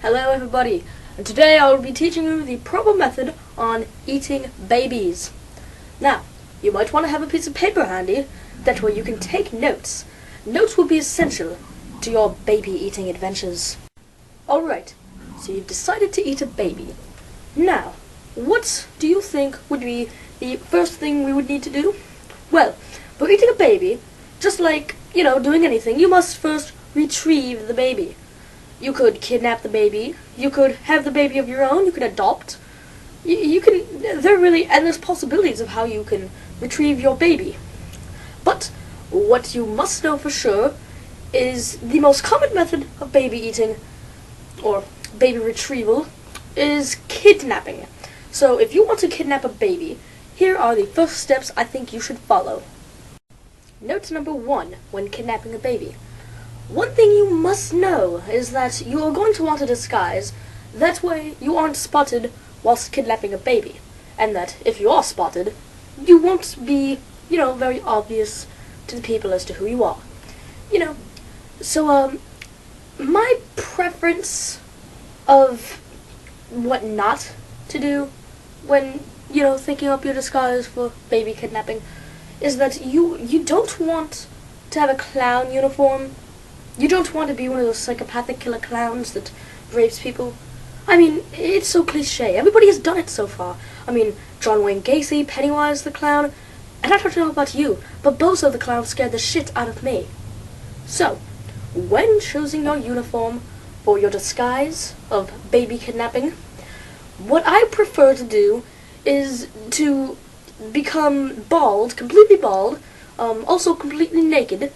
Hello everybody, and today I will be teaching you the proper method on eating babies. Now, you might want to have a piece of paper handy, that way you can take notes. Notes will be essential to your baby eating adventures. Alright, so you've decided to eat a baby. Now, what do you think would be the first thing we would need to do? Well, for eating a baby, just like, doing anything, you must first retrieve the baby. You could kidnap the baby, you could have the baby of your own, you could adopt. There are really endless possibilities of how you can retrieve your baby. But what you must know for sure is the most common method of baby eating, or baby retrieval, is kidnapping. So if you want to kidnap a baby, here are the first steps I think you should follow. Note number 1 when kidnapping a baby. One thing you must know is that you are going to want a disguise. That way you aren't spotted whilst kidnapping a baby. And that if you are spotted, you won't be, very obvious to the people as to who you are. So, my preference of what not to do when, thinking up your disguise for baby kidnapping is that you don't want to have a clown uniform. You don't want to be one of those psychopathic killer clowns that rapes people. I mean, it's so cliche. Everybody has done it so far. I mean, John Wayne Gacy, Pennywise the Clown, and I don't know about you, but both of the clowns scared the shit out of me. So, when choosing your uniform for your disguise of baby kidnapping, what I prefer to do is to become bald, completely bald, also completely naked,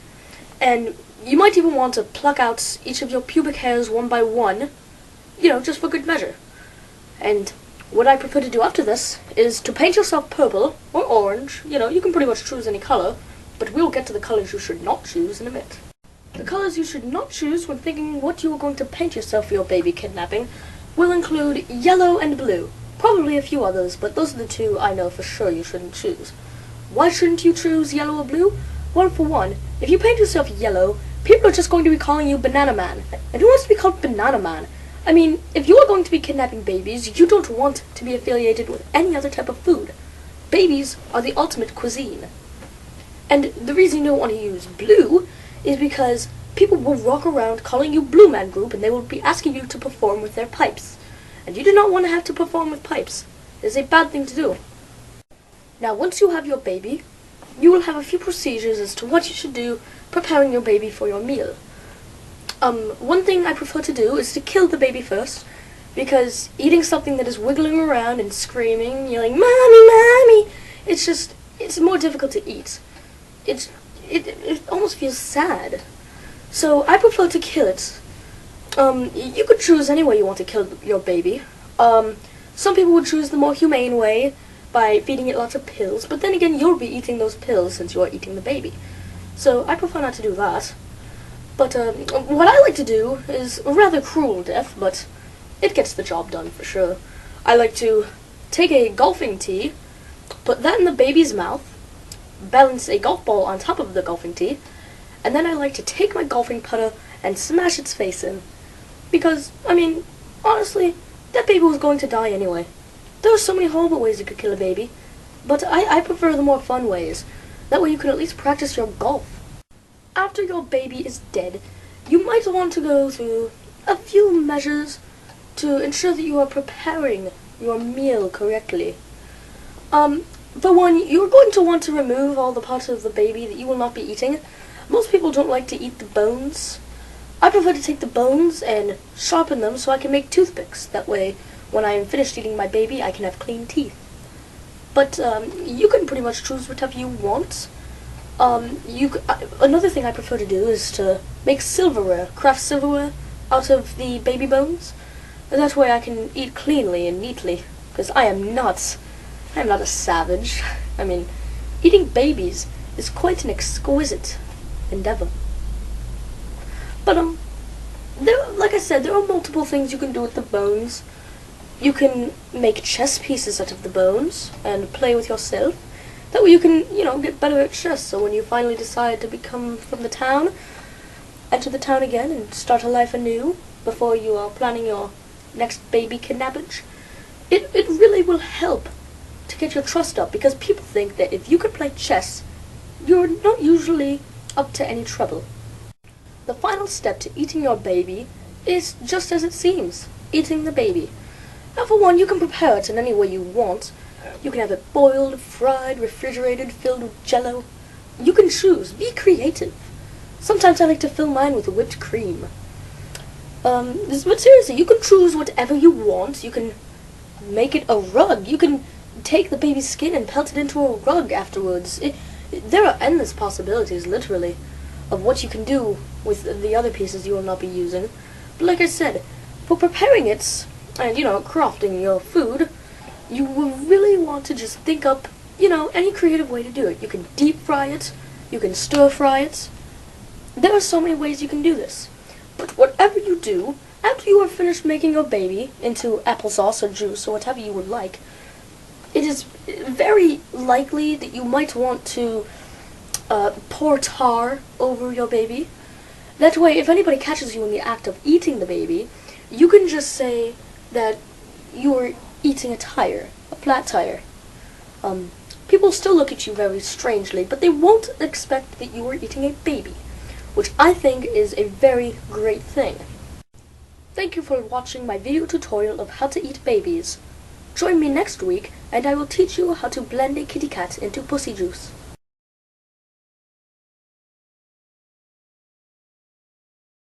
and you might even want to pluck out each of your pubic hairs one by one, just for good measure. And what I prefer to do after this is to paint yourself purple or orange. You can pretty much choose any color, but we'll get to the colors you should not choose in a bit. The colors you should not choose when thinking what you are going to paint yourself for your baby kidnapping will include yellow and blue. Probably a few others, but those are the two I know for sure you shouldn't choose. Why shouldn't you choose yellow or blue? Well, for one, if you paint yourself yellow, people are just going to be calling you Banana Man. And who wants to be called Banana Man? I mean, if you are going to be kidnapping babies, you don't want to be affiliated with any other type of food. Babies are the ultimate cuisine. And the reason you don't want to use blue is because people will walk around calling you Blue Man Group, and they will be asking you to perform with their pipes. And you do not want to have to perform with pipes. It is a bad thing to do. Now, once you have your baby, you will have a few procedures as to what you should do preparing your baby for your meal. One thing I prefer to do is to kill the baby first, because eating something that is wiggling around and screaming, yelling, "Mommy, Mommy," it's more difficult to eat. It almost feels sad. So I prefer to kill it. You could choose any way you want to kill your baby. Some people would choose the more humane way, by feeding it lots of pills, but then again, you'll be eating those pills since you are eating the baby. So I prefer not to do that. But what I like to do is a rather cruel death, but it gets the job done for sure. I like to take a golfing tee, put that in the baby's mouth, balance a golf ball on top of the golfing tee, and then I like to take my golfing putter and smash its face in. Because, honestly, that baby was going to die anyway. There are so many horrible ways you could kill a baby, but I prefer the more fun ways. That way you can at least practice your golf. After your baby is dead, you might want to go through a few measures to ensure that you are preparing your meal correctly. For one, you're going to want to remove all the parts of the baby that you will not be eating. Most people don't like to eat the bones. I prefer to take the bones and sharpen them so I can make toothpicks. That way, when I am finished eating my baby, I can have clean teeth. But you can pretty much choose whatever you want. Another thing I prefer to do is to make silverware, craft silverware out of the baby bones. And that way I can eat cleanly and neatly, because I am not a savage. Eating babies is quite an exquisite endeavor. But like I said, there are multiple things you can do with the bones. You can make chess pieces out of the bones and play with yourself. That way you can, get better at chess, so when you finally decide to become from the town, enter the town again and start a life anew, before you are planning your next baby kidnapping, it really will help to get your trust up, because people think that if you can play chess, you're not usually up to any trouble. The final step to eating your baby is just as it seems, eating the baby. Now for one, you can prepare it in any way you want. You can have it boiled, fried, refrigerated, filled with jello. You can choose. Be creative. Sometimes I like to fill mine with whipped cream. But seriously, you can choose whatever you want. You can make it a rug. You can take the baby's skin and pelt it into a rug afterwards. There are endless possibilities, literally, of what you can do with the other pieces you will not be using. But like I said, for preparing it, and, crafting your food, you will really want to just think up, any creative way to do it. You can deep fry it, you can stir fry it. There are so many ways you can do this. But whatever you do, after you are finished making your baby into applesauce or juice or whatever you would like, it is very likely that you might want to pour tar over your baby. That way, if anybody catches you in the act of eating the baby, you can just say that you are eating a tire, a flat tire. People still look at you very strangely, but they won't expect that you are eating a baby, which I think is a very great thing. Thank you for watching my video tutorial of how to eat babies. Join me next week, and I will teach you how to blend a kitty cat into pussy juice.